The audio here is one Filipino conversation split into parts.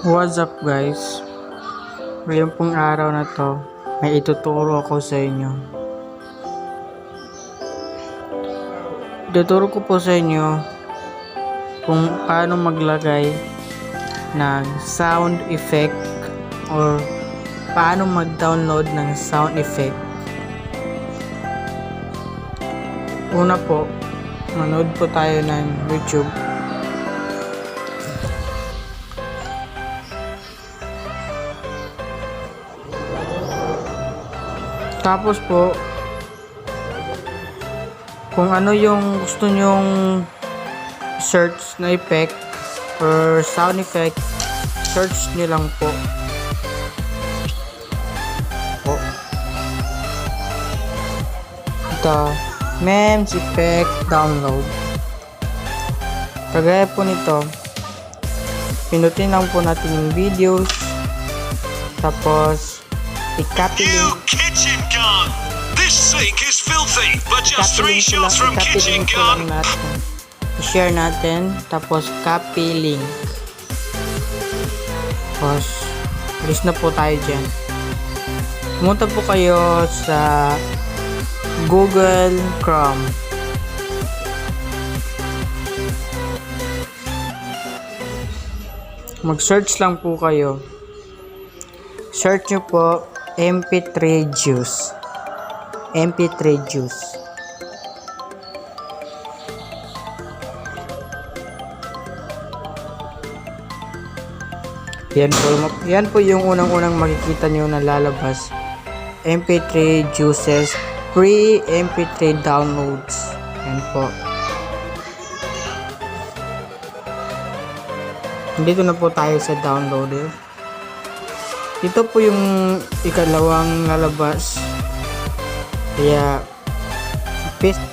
What's up guys? Ngayon pong araw na to, may ituturo ako sa inyo. Ituturo ko po sa inyo kung paano maglagay ng sound effect or paano mag-download ng sound effect. Una po, manood po tayo ng YouTube. Tapos po, kung ano yung gusto nyong search na effect or sound effect, search nyo lang po. Ito, memes effect download. Kagaya po nito, pinutin lang po natin yung videos, tapos i-copy link. Kitchen gun. This sink is filthy, but just 3 shots from kitchen gun. I-share natin, tapos copy link. Tapos, alis na po tayo dyan. Pumunta po kayo sa Google Chrome. Mag-search lang po kayo. Search nyo po MP3 Juice. MP3 Juice. Yan po yung unang-unang makikita nyo na lalabas. MP3 Juices free MP3 downloads. Yan po. Dito na po tayo sa downloader. Ito po yung ikalawang lalabas. Kaya paste.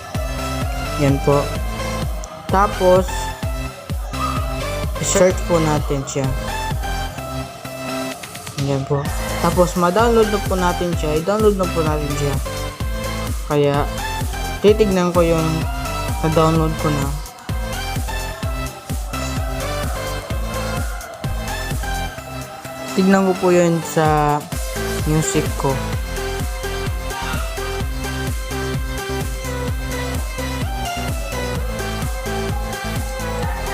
Yan po. Tapos i-search po natin siya. Yan po. Tapos ma-download na po natin siya. I-download na po natin siya. Kaya titignan ko yung na-download ko na. Tignan ko po yun sa music ko.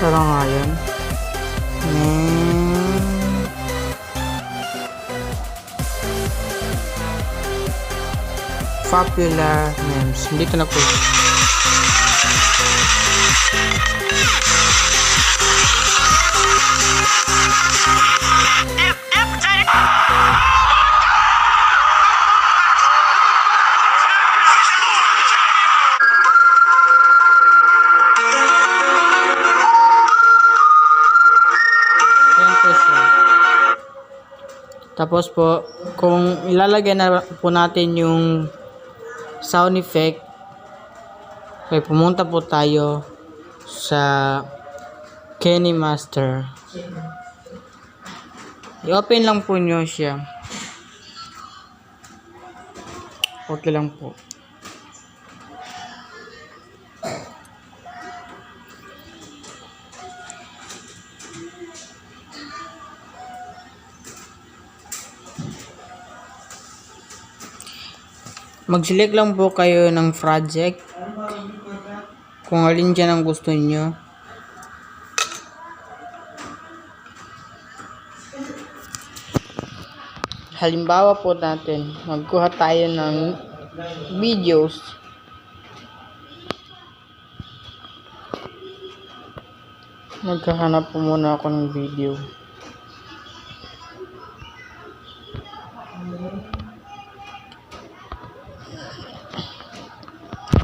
Parang nga yun. Popular memes. Dito na po. Tapos po, kung ilalagay na po natin yung sound effect, okay, pumunta po tayo sa KineMaster. I-open lang po nyo siya. Okay lang po. Mag-select lang po kayo ng project kung alin dyan ang gusto nyo. Halimbawa po natin, magkuha tayo ng videos. Magkahanap po muna ako ng video.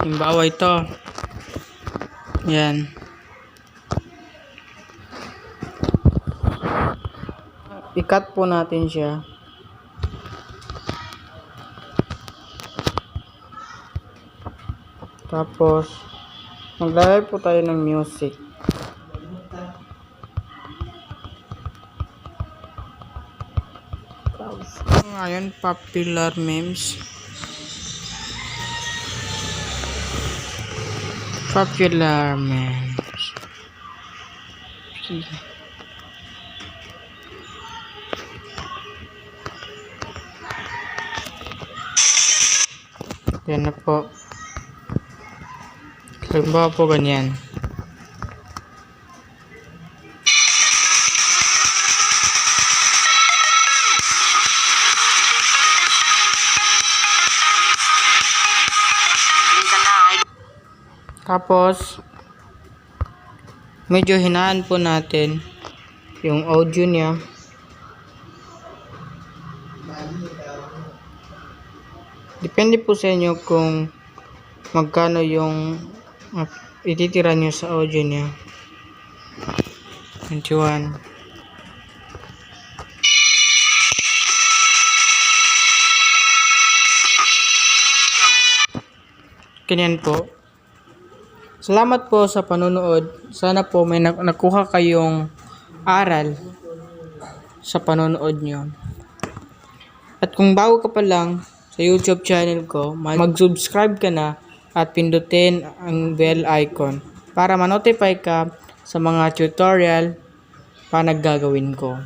Halimbawa ito. Yan. I-cut po natin siya. Tapos maglalagay po tayo ng music. Ngayon, popular memes. Popular memes. Yan na po. Halimbawa po ganyan. Tapos, medyo hinaan po natin yung audio niya. Depende po sa inyo kung magkano yung ititira nyo sa audio niya. 21. Ganyan po. Salamat po sa panonood. Sana po may nakuha kayong aral sa panonood nyo. At kung bago ka pa lang sa YouTube channel ko, mag-subscribe ka na at pindutin ang bell icon para ma-notify ka sa mga tutorial pa naggagawin ko.